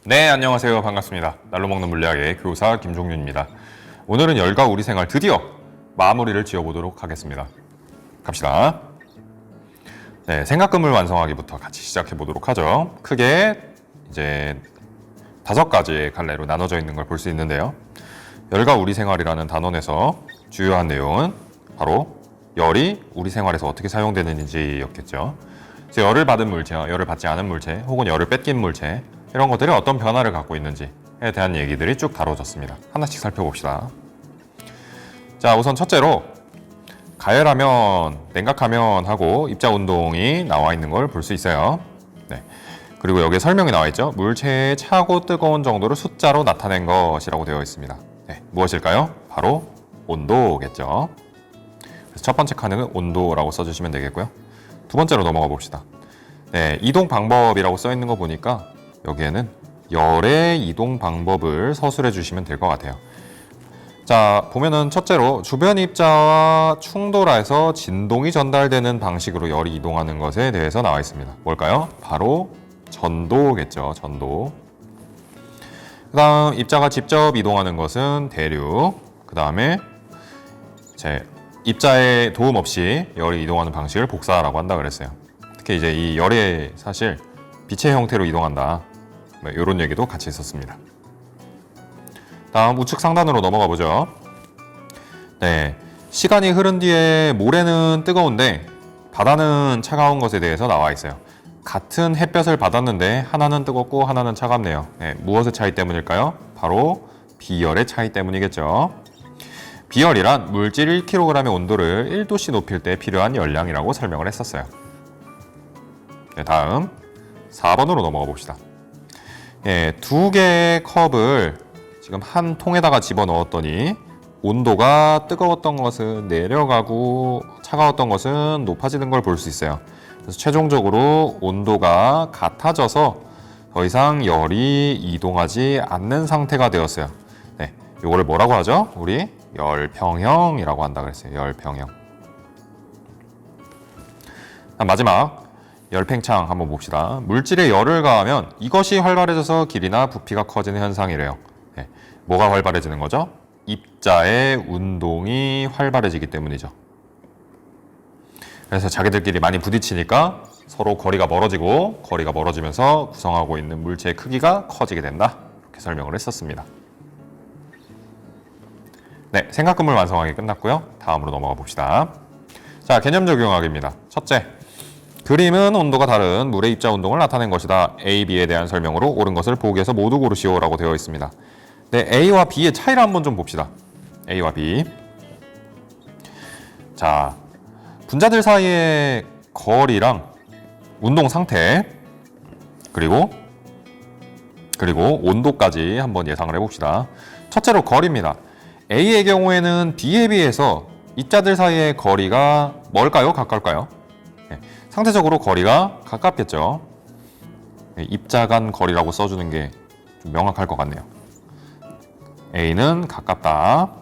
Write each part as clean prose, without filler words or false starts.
네, 안녕하세요. 반갑습니다. 날로 먹는 물리학의 교사 김종윤입니다. 오늘은 열과 우리 생활 드디어 마무리를 지어보도록 하겠습니다. 갑시다. 네, 생각금을 완성하기부터 같이 시작해 보도록 하죠. 크게 이제 5가지의 갈래로 나눠져 있는 걸 볼 수 있는데요. 열과 우리 생활이라는 단원에서 주요한 내용은 바로 열이 우리 생활에서 어떻게 사용되는지였겠죠. 그래서 열을 받은 물체와 열을 받지 않은 물체, 혹은 열을 뺏긴 물체, 이런 것들이 어떤 변화를 갖고 있는지에 대한 얘기들이 쭉 다뤄졌습니다. 하나씩 살펴봅시다. 자, 우선 첫째로 가열하면, 냉각하면 하고 입자 운동이 나와 있는 걸 볼 수 있어요. 네. 그리고 여기에 설명이 나와 있죠. 물체의 차고 뜨거운 정도를 숫자로 나타낸 것이라고 되어 있습니다. 네. 무엇일까요? 바로 온도겠죠. 그래서 첫 번째 칸에는 온도라고 써주시면 되겠고요. 두 번째로 넘어가 봅시다. 네, 이동 방법이라고 써 있는 거 보니까 여기에는 열의 이동 방법을 서술해 주시면 될 것 같아요. 자, 보면은 첫째로 주변 입자와 충돌해서 진동이 전달되는 방식으로 열이 이동하는 것에 대해서 나와 있습니다. 뭘까요? 바로 전도겠죠. 전도. 그 다음 입자가 직접 이동하는 것은 대류. 그 다음에 입자의 도움 없이 열이 이동하는 방식을 복사라고 한다 그랬어요. 특히 이제 이 열이 사실 빛의 형태로 이동한다. 이런 얘기도 같이 있었습니다. 다음 우측 상단으로 넘어가 보죠. 네, 시간이 흐른 뒤에 모래는 뜨거운데 바다는 차가운 것에 대해서 나와 있어요. 같은 햇볕을 받았는데 하나는 뜨겁고 하나는 차갑네요. 네, 무엇의 차이 때문일까요? 바로 비열의 차이 때문이겠죠. 비열이란 물질 1kg의 온도를 1도씨 높일 때 필요한 열량이라고 설명을 했었어요. 네, 다음 4번으로 넘어가 봅시다. 예, 2개의 컵을 지금 한 통에다가 집어넣었더니 온도가 뜨거웠던 것은 내려가고 차가웠던 것은 높아지는 걸 볼 수 있어요. 그래서 최종적으로 온도가 같아져서 더 이상 열이 이동하지 않는 상태가 되었어요. 네, 이거를 뭐라고 하죠? 우리 열평형이라고 한다 그랬어요. 열평형. 마지막 열팽창 한번 봅시다. 물질에 열을 가하면 이것이 활발해져서 길이나 부피가 커지는 현상이래요. 네. 뭐가 활발해지는 거죠? 입자의 운동이 활발해지기 때문이죠. 그래서 자기들끼리 많이 부딪히니까 서로 거리가 멀어지고, 거리가 멀어지면서 구성하고 있는 물체의 크기가 커지게 된다. 이렇게 설명을 했었습니다. 네, 생각금을 완성하기 끝났고요. 다음으로 넘어가 봅시다. 자, 개념 적용하기입니다. 첫째, 그림은 온도가 다른 물의 입자 운동을 나타낸 것이다. A, B에 대한 설명으로 옳은 것을 보기에서 모두 고르시오 라고 되어 있습니다. 네, A와 B의 차이를 한번 좀 봅시다. A와 B. 자, 분자들 사이의 거리랑 운동 상태, 그리고 온도까지 한번 예상을 해봅시다. 첫째로 거리입니다. A의 경우에는 B에 비해서 입자들 사이의 거리가 멀까요? 가까울까요? 네, 상대적으로 거리가 가깝겠죠. 네, 입자 간 거리라고 써주는 게 좀 명확할 것 같네요. A는 가깝다,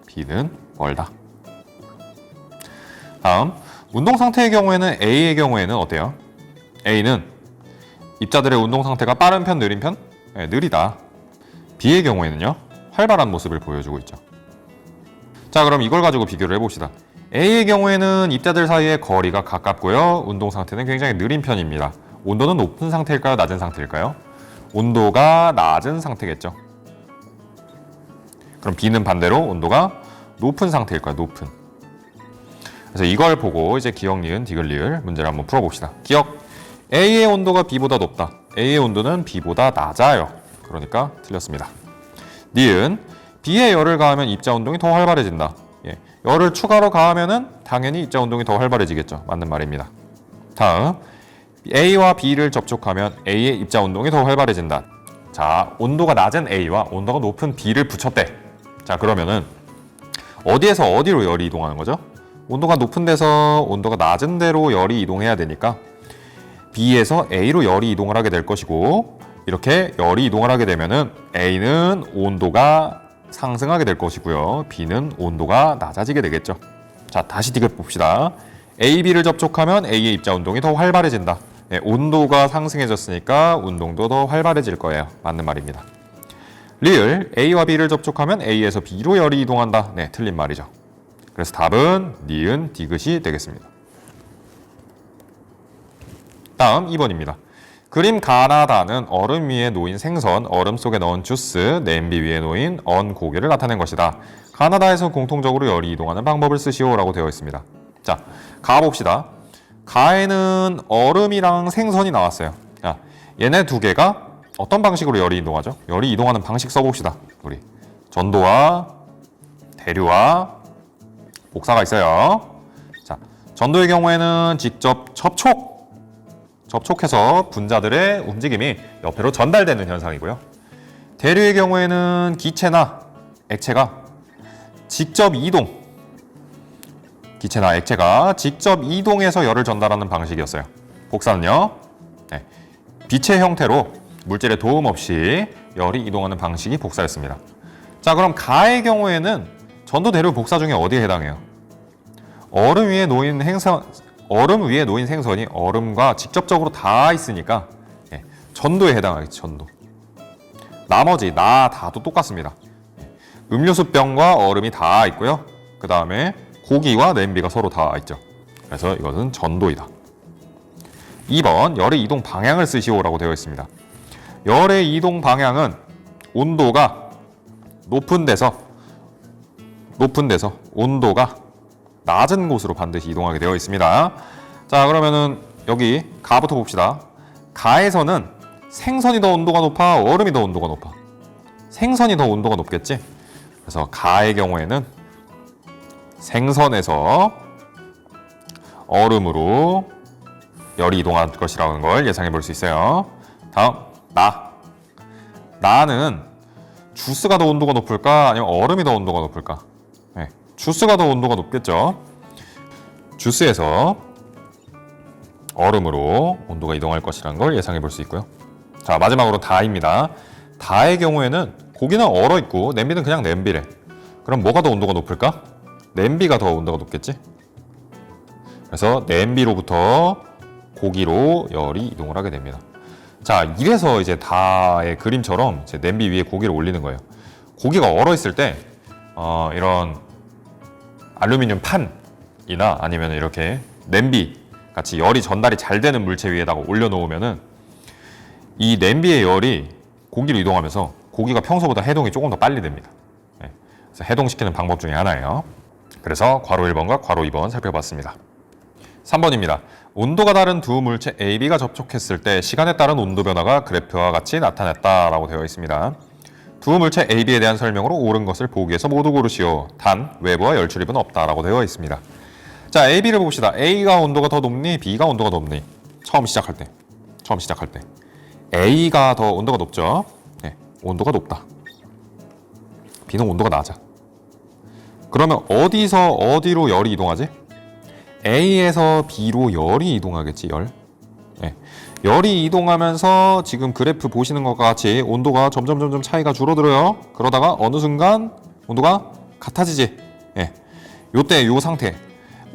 B는 멀다. 다음, 운동 상태의 경우에는 A의 경우에는 어때요? A는 입자들의 운동 상태가 빠른 편, 느린 편? 네, 느리다. B의 경우에는요, 활발한 모습을 보여주고 있죠. 자, 그럼 이걸 가지고 비교를 해봅시다. A의 경우에는 입자들 사이의 거리가 가깝고요. 운동 상태는 굉장히 느린 편입니다. 온도는 높은 상태일까요? 낮은 상태일까요? 온도가 낮은 상태겠죠. 그럼 B는 반대로 온도가 높은 상태일까요? 높은. 그래서 이걸 보고 이제 기억, 니은, 디귿, 리을 문제를 한번 풀어봅시다. 기억, A의 온도가 B보다 높다. A의 온도는 B보다 낮아요. 그러니까 틀렸습니다. 니은, B에 열을 가하면 입자 운동이 더 활발해진다. 예, 열을 추가로 가하면은 당연히 입자 운동이 더 활발해지겠죠. 맞는 말입니다. 다음, A와 B를 접촉하면 A의 입자 운동이 더 활발해진다. 자, 온도가 낮은 A와 온도가 높은 B를 붙였대. 자, 그러면은 어디에서 어디로 열이 이동하는 거죠? 온도가 높은 데서 온도가 낮은 데로 열이 이동해야 되니까 B에서 A로 열이 이동을 하게 될 것이고, 이렇게 열이 이동을 하게 되면은 A는 온도가 상승하게 될 것이고요. B는 온도가 낮아지게 되겠죠. 자, 다시 디귿 봅시다. A, B를 접촉하면 A의 입자 운동이 더 활발해진다. 네, 온도가 상승해졌으니까 운동도 더 활발해질 거예요. 맞는 말입니다. 리을, A와 B를 접촉하면 A에서 B로 열이 이동한다. 네, 틀린 말이죠. 그래서 답은 니은, 디귿이 되겠습니다. 다음 2번입니다. 그림 가나다는 얼음 위에 놓인 생선, 얼음 속에 넣은 주스, 냄비 위에 놓인 언 고기를 나타낸 것이다. 가나다에서 공통적으로 열이 이동하는 방법을 쓰시오라고 되어 있습니다. 자, 가 봅시다. 가에는 얼음이랑 생선이 나왔어요. 자, 얘네 두 개가 어떤 방식으로 열이 이동하죠? 열이 이동하는 방식 써봅시다. 우리 전도와 대류와 복사가 있어요. 자, 전도의 경우에는 직접 접촉해서 분자들의 움직임이 옆으로 전달되는 현상이고요. 대류의 경우에는 기체나 액체가 직접 이동해서 열을 전달하는 방식이었어요. 복사는요. 네, 빛의 형태로 물질의 도움 없이 열이 이동하는 방식이 복사였습니다. 자, 그럼 가의 경우에는 전도, 대류, 복사 중에 어디에 해당해요? 얼음 위에 놓인 생선이 얼음과 직접적으로 닿아 있으니까 전도에 해당하겠죠. 전도. 나머지 다도 똑같습니다. 음료수병과 얼음이 닿아 있고요. 그 다음에 고기와 냄비가 서로 닿아 있죠. 그래서 이것은 전도이다. 2번, 열의 이동 방향을 쓰시오라고 되어 있습니다. 열의 이동 방향은 온도가 높은 데서 온도가 낮은 곳으로 반드시 이동하게 되어 있습니다. 자, 그러면은 여기 가부터 봅시다. 가에서는 생선이 더 온도가 높아, 얼음이 더 온도가 높아? 생선이 더 온도가 높겠지? 그래서 가의 경우에는 생선에서 얼음으로 열이 이동할 것이라는 걸 예상해 볼 수 있어요. 다음, 나는 주스가 더 온도가 높을까? 아니면 얼음이 더 온도가 높을까? 네, 주스가 더 온도가 높겠죠. 주스에서 얼음으로 온도가 이동할 것이라는 걸 예상해 볼 수 있고요. 자, 마지막으로 다입니다. 다의 경우에는 고기는 얼어 있고 냄비는 그냥 냄비래. 그럼 뭐가 더 온도가 높을까? 냄비가 더 온도가 높겠지? 그래서 냄비로부터 고기로 열이 이동을 하게 됩니다. 자, 이래서 이제 다의 그림처럼 이제 냄비 위에 고기를 올리는 거예요. 고기가 얼어 있을 때 이런 알루미늄 판이나 아니면 이렇게 냄비 같이 열이 전달이 잘 되는 물체 위에다가 올려놓으면은 이 냄비의 열이 고기로 이동하면서 고기가 평소보다 해동이 조금 더 빨리 됩니다. 네, 그래서 해동시키는 방법 중에 하나예요. 그래서 괄호 1번과 괄호 2번 살펴봤습니다. 3번입니다. 온도가 다른 두 물체 A, B가 접촉했을 때 시간에 따른 온도 변화가 그래프와 같이 나타났다라고 되어 있습니다. 두 물체 A, B에 대한 설명으로 옳은 것을 보기에서 모두 고르시오. 단, 외부와 열 출입은 없다라고 되어 있습니다. 자, A, B를 봅시다. A가 온도가 더 높니? B가 온도가 높니? 처음 시작할 때. A가 더 온도가 높죠? 네, 온도가 높다. B는 온도가 낮아. 그러면 어디서 어디로 열이 이동하지? A에서 B로 열이 이동하겠지, 열. 네. 열이 이동하면서 지금 그래프 보시는 것과 같이 온도가 점점 차이가 줄어들어요. 그러다가 어느 순간 온도가 같아지지. 네. 요때 요 상태.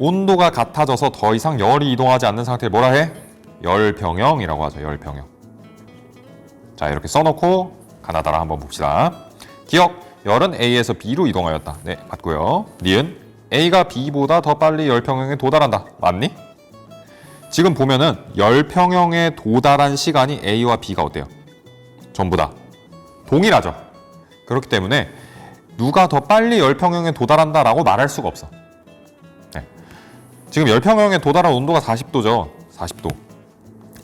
온도가 같아져서 더 이상 열이 이동하지 않는 상태를 뭐라 해? 열평형이라고 하죠, 열평형. 자, 이렇게 써놓고 가나다라 한번 봅시다. 기억, 열은 A에서 B로 이동하였다. 네, 맞고요. 니은, A가 B보다 더 빨리 열평형에 도달한다. 맞니? 지금 보면은 열평형에 도달한 시간이 A와 B가 어때요? 전부 다 동일하죠. 그렇기 때문에 누가 더 빨리 열평형에 도달한다라고 말할 수가 없어. 네. 지금 열평형에 도달한 온도가 40도죠. 40도.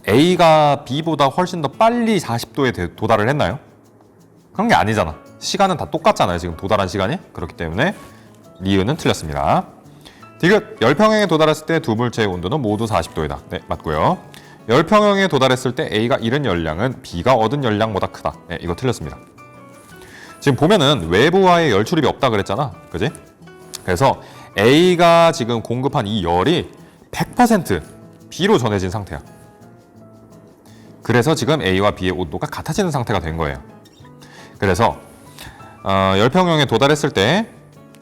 A가 B보다 훨씬 더 빨리 40도에 도달을 했나요? 그런 게 아니잖아. 시간은 다 똑같잖아요. 지금 도달한 시간이. 그렇기 때문에 리은은 틀렸습니다. 디귿, 열평형에 도달했을 때 두 물체의 온도는 모두 40도이다. 네, 맞고요. 열평형에 도달했을 때 A가 잃은 열량은 B가 얻은 열량보다 크다. 네, 이거 틀렸습니다. 지금 보면은 외부와의 열 출입이 없다 그랬잖아. 그지? 그래서 A가 지금 공급한 이 열이 100% B로 전해진 상태야. 그래서 지금 A와 B의 온도가 같아지는 상태가 된 거예요. 그래서 열평형에 도달했을 때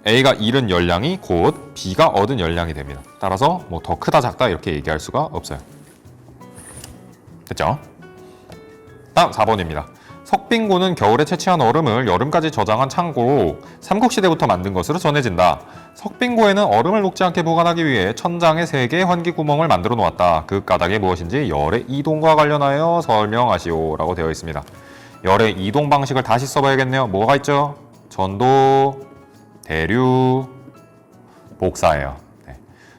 A가 잃은 열량이 곧 B가 얻은 열량이 됩니다. 따라서 뭐 더 크다 작다 이렇게 얘기할 수가 없어요. 됐죠? 다음 4번입니다. 석빙고는 겨울에 채취한 얼음을 여름까지 저장한 창고로 삼국시대부터 만든 것으로 전해진다. 석빙고에는 얼음을 녹지 않게 보관하기 위해 천장에 3개의 환기 구멍을 만들어 놓았다. 그 까닭이 무엇인지 열의 이동과 관련하여 설명하시오 라고 되어 있습니다. 열의 이동 방식을 다시 써봐야겠네요. 뭐가 있죠? 전도, 대류, 복사예요. 네.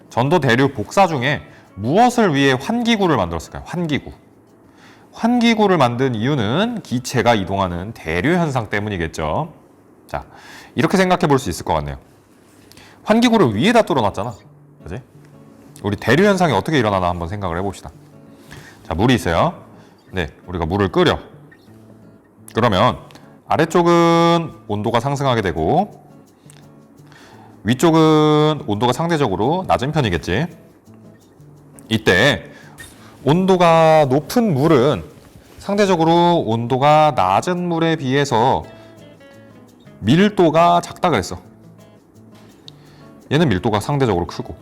전도, 대류, 복사 중에 무엇을 위해 환기구를 만들었을까요? 환기구. 환기구를 만든 이유는 기체가 이동하는 대류 현상 때문이겠죠. 자, 이렇게 생각해 볼 수 있을 것 같네요. 환기구를 위에다 뚫어놨잖아. 그지? 우리 대류 현상이 어떻게 일어나나 한번 생각을 해봅시다. 자, 물이 있어요. 네, 우리가 물을 끓여. 그러면 아래쪽은 온도가 상승하게 되고 위쪽은 온도가 상대적으로 낮은 편이겠지. 이때 온도가 높은 물은 상대적으로 온도가 낮은 물에 비해서 밀도가 작다 그랬어. 얘는 밀도가 상대적으로 크고.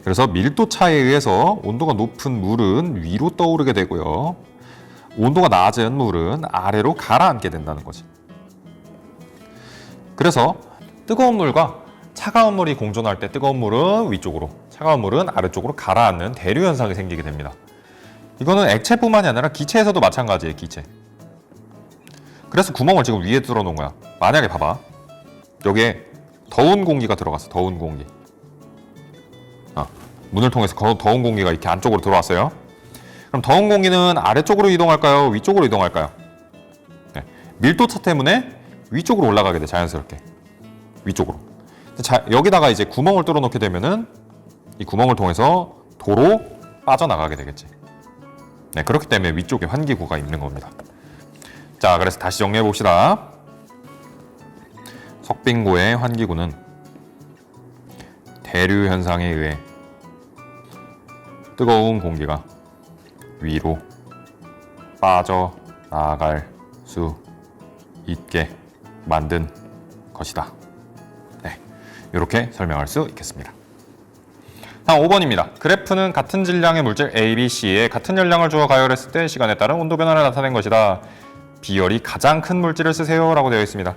그래서 밀도 차에 의해서 온도가 높은 물은 위로 떠오르게 되고요. 온도가 낮은 물은 아래로 가라앉게 된다는 거지. 그래서 뜨거운 물과 차가운 물이 공존할 때 뜨거운 물은 위쪽으로, 차가운 물은 아래쪽으로 가라앉는 대류 현상이 생기게 됩니다. 이거는 액체뿐만이 아니라 기체에서도 마찬가지예요. 기체. 그래서 구멍을 지금 위에 뚫어 놓은 거야. 만약에 봐봐. 여기에 더운 공기가 들어갔어. 더운 공기. 문을 통해서 더운 공기가 이렇게 안쪽으로 들어왔어요. 그럼 더운 공기는 아래쪽으로 이동할까요? 위쪽으로 이동할까요? 네. 밀도차 때문에 위쪽으로 올라가게 돼. 자연스럽게. 위쪽으로. 자, 여기다가 이제 구멍을 뚫어 놓게 되면은 이 구멍을 통해서 도로 빠져나가게 되겠지. 네, 그렇기 때문에 위쪽에 환기구가 있는 겁니다. 자, 그래서 다시 정리해 봅시다. 석빙고의 환기구는 대류 현상에 의해 뜨거운 공기가 위로 빠져나갈 수 있게 만든 것이다. 네, 이렇게 설명할 수 있겠습니다. 다음 5번입니다. 그래프는 같은 질량의 물질 A, B, C에 같은 열량을 주어 가열했을 때 시간에 따른 온도 변화를 나타낸 것이다. 비열이 가장 큰 물질을 쓰세요 라고 되어 있습니다.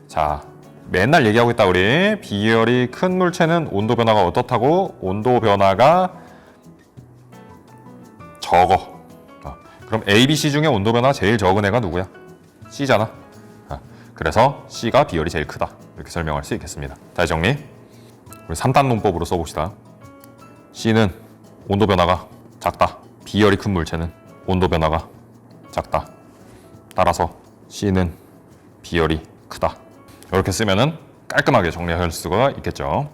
자, 맨날 얘기하고 있다 우리. 비열이 큰 물체는 온도 변화가 어떻다고? 온도 변화가 적어. 그럼 A, B, C 중에 온도 변화가 제일 적은 애가 누구야? C잖아. 그래서 C가 비열이 제일 크다. 이렇게 설명할 수 있겠습니다. 다시 정리. 우리 3단 문법으로 써봅시다. C는 온도 변화가 작다. 비열이 큰 물체는 온도 변화가 작다. 따라서 C는 비열이 크다. 이렇게 쓰면은 깔끔하게 정리할 수가 있겠죠.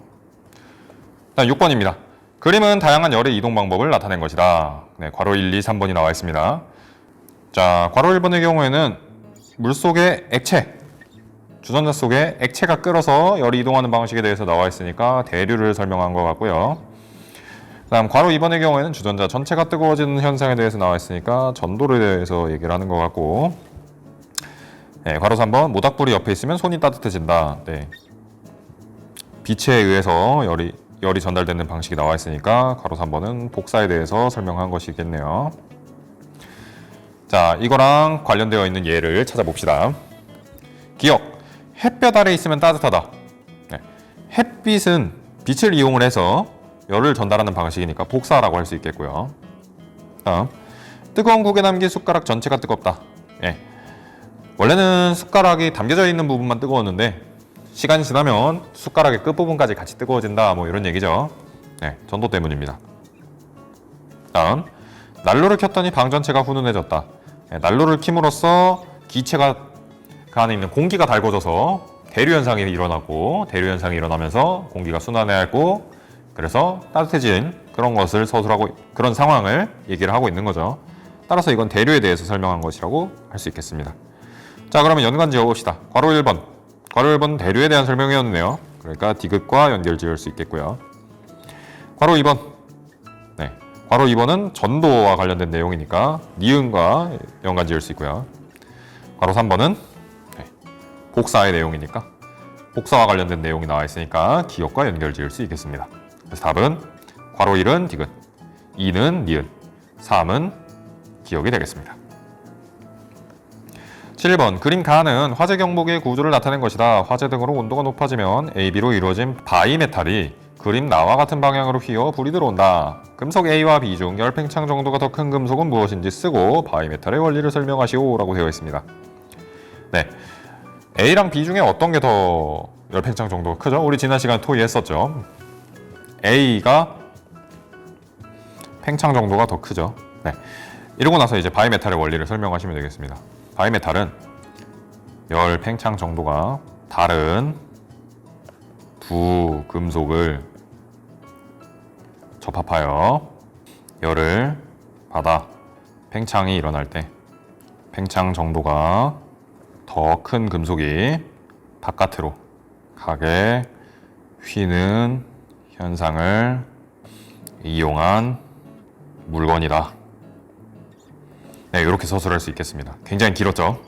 다음 6번입니다. 그림은 다양한 열의 이동 방법을 나타낸 것이다. 네, 괄호 1, 2, 3번이 나와 있습니다. 자, 괄호 1번의 경우에는 물 속의 액체, 주전자 속에 액체가 끓어서 열이 이동하는 방식에 대해서 나와 있으니까 대류를 설명한 것 같고요. 다음 괄호 2번의 경우에는 주전자 전체가 뜨거워지는 현상에 대해서 나와 있으니까 전도에 대해서 얘기를 하는 것 같고, 네, 괄호 3번 모닥불이 옆에 있으면 손이 따뜻해진다. 네. 빛에 의해서 열이 전달되는 방식이 나와 있으니까 괄호 3번은 복사에 대해서 설명한 것이겠네요. 자, 이거랑 관련되어 있는 예를 찾아봅시다. 기억, 햇볕 아래 있으면 따뜻하다. 네. 햇빛은 빛을 이용을 해서 열을 전달하는 방식이니까 복사라고 할 수 있겠고요. 다음, 뜨거운 국에 담긴 숟가락 전체가 뜨겁다. 네. 원래는 숟가락이 담겨져 있는 부분만 뜨거웠는데 시간이 지나면 숟가락의 끝부분까지 같이 뜨거워진다, 뭐 이런 얘기죠. 네, 전도 때문입니다. 다음, 난로를 켰더니 방 전체가 훈훈해졌다. 네, 난로를 킴으로써 기체가 그 안에 있는 공기가 달궈져서 대류 현상이 일어나고, 대류 현상이 일어나면서 공기가 순환해하고, 그래서 따뜻해진 그런 것을 서술하고, 그런 상황을 얘기를 하고 있는 거죠. 따라서 이건 대류에 대해서 설명한 것이라고 할 수 있겠습니다. 자, 그러면 연관 지어봅시다. 괄호 1번. 괄호 1번은 대류에 대한 설명이었네요. 그러니까 디귿과 연결 지을 수 있겠고요. 괄호 2번. 네. 괄호 2번은 전도와 관련된 내용이니까 니은과 연관 지을 수 있고요. 괄호 3번은 복사의 내용이니까 복사와 관련된 내용이 나와 있으니까 기억과 연결 지을 수 있겠습니다. 그래서 답은 괄호 1은 디귿, 2는 니은, 3은 기억이 되겠습니다. 7번 그림 가는 화재 경보기의 구조를 나타낸 것이다. 화재 등으로 온도가 높아지면 AB로 이루어진 바이메탈이 그림 나와 같은 방향으로 휘어 불이 들어온다. 금속 A와 B 중 열팽창 정도가 더 큰 금속은 무엇인지 쓰고 바이메탈의 원리를 설명하시오 라고 되어 있습니다. 네, A랑 B 중에 어떤 게 더 열팽창 정도가 크죠? 우리 지난 시간에 토의했었죠. A가 팽창 정도가 더 크죠. 네, 이러고 나서 이제 바이메탈의 원리를 설명하시면 되겠습니다. 바이메탈은 열 팽창 정도가 다른 두 금속을 접합하여 열을 받아 팽창이 일어날 때 팽창 정도가 더 큰 금속이 바깥으로 가게 휘는 현상을 이용한 물건이다. 네, 이렇게 서술할 수 있겠습니다. 굉장히 길었죠?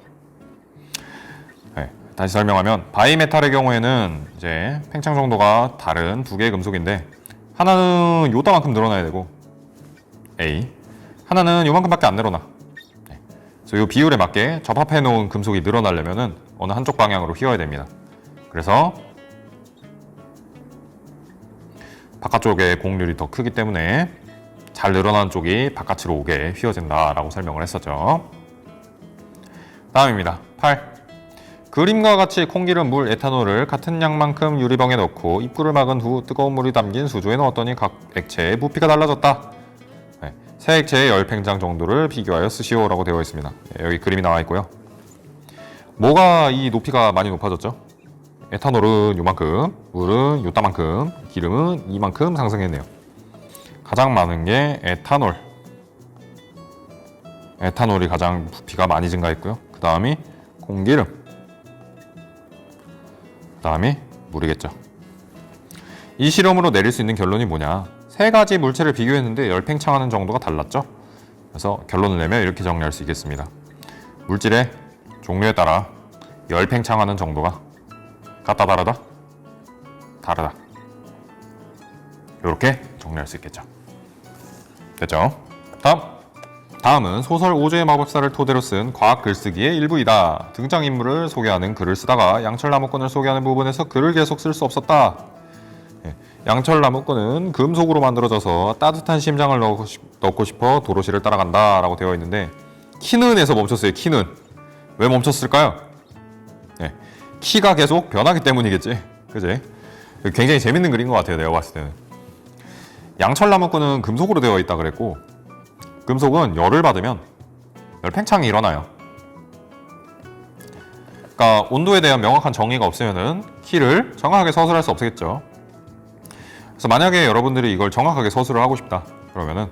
네, 다시 설명하면 바이메탈의 경우에는 이제 팽창 정도가 다른 두 개의 금속인데 하나는 요따만큼 늘어나야 되고 A, 하나는 요만큼밖에 안 늘어나. 네, 그래서 이 비율에 맞게 접합해 놓은 금속이 늘어나려면은 어느 한쪽 방향으로 휘어야 됩니다. 그래서 바깥쪽의 곡률이 더 크기 때문에 잘 늘어난 쪽이 바깥으로 오게 휘어진다라고 설명을 했었죠. 다음입니다. 8. 그림과 같이 콩기름, 물, 에탄올을 같은 양만큼 유리병에 넣고 입구를 막은 후 뜨거운 물이 담긴 수조에 넣었더니 각 액체의 부피가 달라졌다. 네, 세 액체의 열팽창 정도를 비교하여 쓰시오라고 되어 있습니다. 네, 여기 그림이 나와 있고요. 뭐가 이 높이가 많이 높아졌죠? 에탄올은 요만큼, 물은 요따만큼, 기름은 이만큼 상승했네요. 가장 많은 게 에탄올. 에탄올이 가장 부피가 많이 증가했고요. 그 다음이 콩기름. 그 다음이 물이겠죠. 이 실험으로 내릴 수 있는 결론이 뭐냐? 세 가지 물체를 비교했는데 열팽창하는 정도가 달랐죠. 그래서 결론을 내면 이렇게 정리할 수 있겠습니다. 물질의 종류에 따라 열팽창하는 정도가 같다 다르다? 다르다. 이렇게 정리할 수 있겠죠. 됐죠? 다음은 소설 오즈의 마법사를 토대로 쓴 과학 글쓰기의 일부이다. 등장인물을 소개하는 글을 쓰다가 양철나무꾼을 소개하는 부분에서 글을 계속 쓸 수 없었다. 양철나무꾼은 금속으로 만들어져서 따뜻한 심장을 넣고 싶어 도로시를 따라간다 라고 되어 있는데 키는에서 멈췄어요. 키는. 왜 멈췄을까요? 네, 키가 계속 변하기 때문이겠지. 그지? 굉장히 재밌는 글인 것 같아요. 내가 봤을 때는. 양철나무꾼은 금속으로 되어 있다 그랬고 금속은 열을 받으면 열팽창이 일어나요. 그러니까 온도에 대한 명확한 정의가 없으면은 키를 정확하게 서술할 수 없겠죠. 그래서 만약에 여러분들이 이걸 정확하게 서술을 하고 싶다 그러면은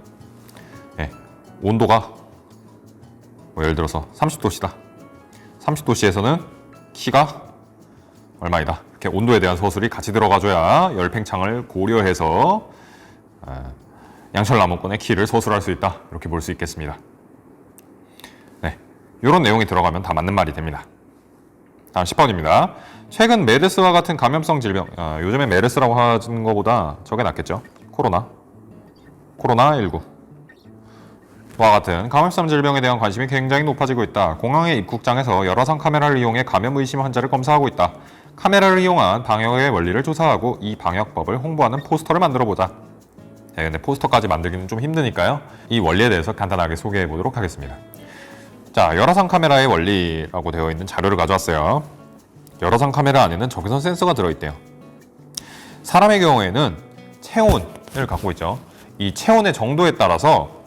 온도가 뭐 예를 들어서 30도씨다. 30도씨에서는 키가 얼마이다. 이렇게 온도에 대한 서술이 같이 들어가줘야 열팽창을 고려해서 양철나무꾼의 키를 서술할 수 있다. 이렇게 볼 수 있겠습니다. 네, 이런 내용이 들어가면 다 맞는 말이 됩니다. 다음 10번입니다. 최근 메르스와 같은 감염성 질병, 요즘에 메르스라고 하는 것보다 저게 낫겠죠? 코로나19와 같은 감염성 질병에 대한 관심이 굉장히 높아지고 있다. 공항의 입국장에서 열화상 카메라를 이용해 감염 의심 환자를 검사하고 있다. 카메라를 이용한 방역의 원리를 조사하고 이 방역법을 홍보하는 포스터를 만들어보자. 네, 근데 포스터까지 만들기는 좀 힘드니까요. 이 원리에 대해서 간단하게 소개해 보도록 하겠습니다. 자, 열화상 카메라의 원리라고 되어 있는 자료를 가져왔어요. 열화상 카메라 안에는 적외선 센서가 들어있대요. 사람의 경우에는 체온을 갖고 있죠. 이 체온의 정도에 따라서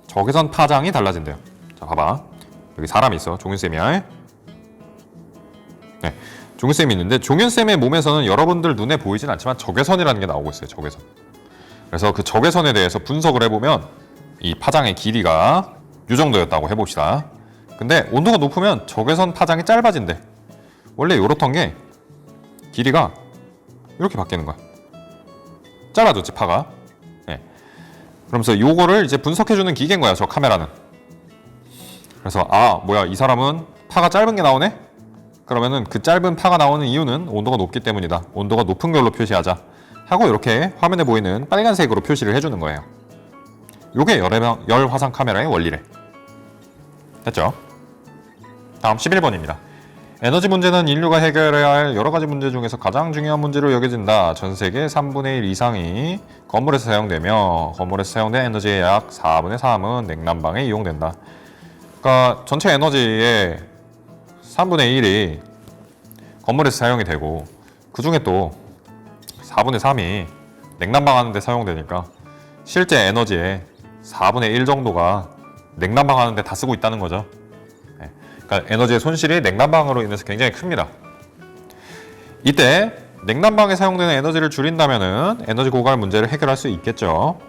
적외선 파장이 달라진대요. 자, 봐봐. 여기 사람이 있어. 종윤쌤이야. 네, 종윤쌤이 있는데 종윤쌤의 몸에서는 여러분들 눈에 보이진 않지만 적외선이라는 게 나오고 있어요. 적외선. 그래서 그 적외선에 대해서 분석을 해보면 이 파장의 길이가 이 정도였다고 해봅시다. 근데 온도가 높으면 적외선 파장이 짧아진대. 원래 요렇던 게 길이가 이렇게 바뀌는 거야. 짧아졌지, 파가. 네. 그러면서 요거를 이제 분석해주는 기계인 거야, 저 카메라는. 그래서 뭐야, 이 사람은 파가 짧은 게 나오네? 그러면은 그 짧은 파가 나오는 이유는 온도가 높기 때문이다. 온도가 높은 걸로 표시하자 하고 이렇게 화면에 보이는 빨간색으로 표시를 해주는 거예요. 요게 열 화상 카메라의 원리래. 됐죠? 다음 11번입니다. 에너지 문제는 인류가 해결해야 할 여러 가지 문제 중에서 가장 중요한 문제로 여겨진다. 전 세계 3분의 1 이상이 건물에서 사용되며 건물에서 사용된 에너지의 약 4분의 3은 냉난방에 이용된다. 그러니까 전체 에너지의 3분의 1이 건물에서 사용이 되고 그 중에 또 4분의 3이 냉난방 하는 데 사용되니까 실제 에너지의 4분의 1 정도가 냉난방 하는 데 다 쓰고 있다는 거죠. 그러니까 에너지의 손실이 냉난방으로 인해서 굉장히 큽니다. 이때 냉난방에 사용되는 에너지를 줄인다면은 에너지 고갈 문제를 해결할 수 있겠죠.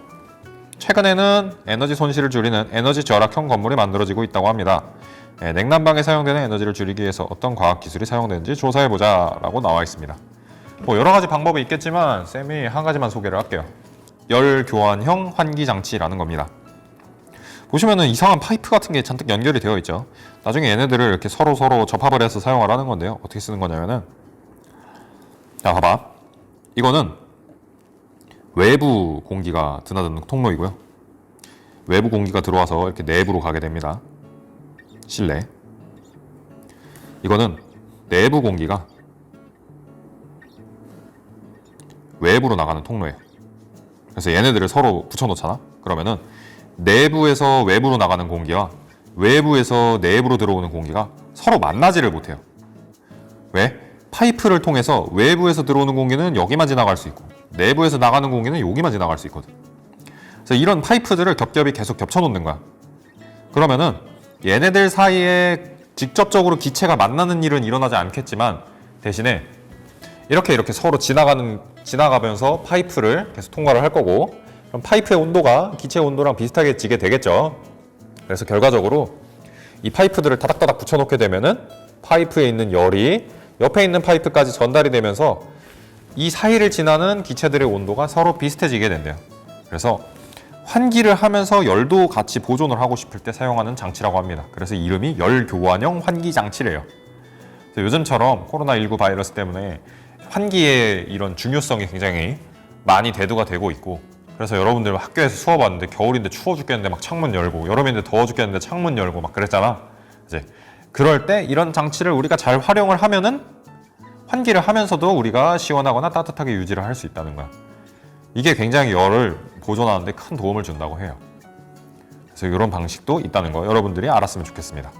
최근에는 에너지 손실을 줄이는 에너지 절약형 건물이 만들어지고 있다고 합니다. 냉난방에 사용되는 에너지를 줄이기 위해서 어떤 과학 기술이 사용되는지 조사해보자 라고 나와 있습니다. 뭐 여러 가지 방법이 있겠지만 쌤이 한 가지만 소개를 할게요. 열 교환형 환기 장치라는 겁니다. 보시면은 이상한 파이프 같은 게 잔뜩 연결이 되어 있죠. 나중에 얘네들을 이렇게 서로 접합을 해서 사용을 하는 건데요. 어떻게 쓰는 거냐면은, 자, 봐봐. 이거는 외부 공기가 드나드는 통로이고요. 외부 공기가 들어와서 이렇게 내부로 가게 됩니다. 실내. 이거는 내부 공기가 외부로 나가는 통로예요. 그래서 얘네들을 서로 붙여놓잖아. 그러면은 내부에서 외부로 나가는 공기와 외부에서 내부로 들어오는 공기가 서로 만나지를 못해요. 왜? 파이프를 통해서 외부에서 들어오는 공기는 여기만 지나갈 수 있고 내부에서 나가는 공기는 여기만 지나갈 수 있거든. 그래서 이런 파이프들을 겹겹이 계속 겹쳐놓는 거야. 그러면은 얘네들 사이에 직접적으로 기체가 만나는 일은 일어나지 않겠지만 대신에 이렇게 서로 지나가면서 파이프를 계속 통과를 할 거고, 그럼 파이프의 온도가 기체 온도랑 비슷하게 지게 되겠죠. 그래서 결과적으로 이 파이프들을 타닥타닥 붙여놓게 되면은 파이프에 있는 열이 옆에 있는 파이프까지 전달이 되면서 이 사이를 지나는 기체들의 온도가 서로 비슷해지게 된대요. 그래서 환기를 하면서 열도 같이 보존을 하고 싶을 때 사용하는 장치라고 합니다. 그래서 이름이 열교환형 환기 장치래요. 요즘처럼 코로나19 바이러스 때문에 환기의 이런 중요성이 굉장히 많이 대두가 되고 있고, 그래서 여러분들 학교에서 수업 왔는데 겨울인데 추워 죽겠는데 막 창문 열고, 여름인데 더워 죽겠는데 창문 열고 막 그랬잖아. 이제 그럴 때 이런 장치를 우리가 잘 활용을 하면은 환기를 하면서도 우리가 시원하거나 따뜻하게 유지를 할 수 있다는 거야. 이게 굉장히 열을 보존하는 데 큰 도움을 준다고 해요. 그래서 이런 방식도 있다는 거 여러분들이 알았으면 좋겠습니다.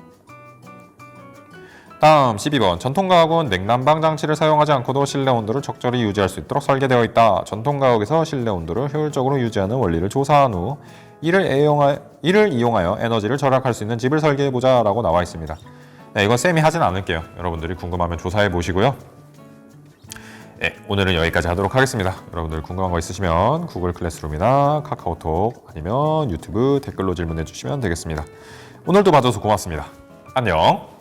다음 12번. 전통가옥은 냉난방 장치를 사용하지 않고도 실내 온도를 적절히 유지할 수 있도록 설계되어 있다. 전통가옥에서 실내 온도를 효율적으로 유지하는 원리를 조사한 후 이를 이용하여 에너지를 절약할 수 있는 집을 설계해보자 라고 나와 있습니다. 네, 이건 쌤이 하진 않을게요. 여러분들이 궁금하면 조사해 보시고요. 네, 오늘은 여기까지 하도록 하겠습니다. 여러분들 궁금한 거 있으시면 구글 클래스룸이나 카카오톡 아니면 유튜브 댓글로 질문해 주시면 되겠습니다. 오늘도 봐줘서 고맙습니다. 안녕.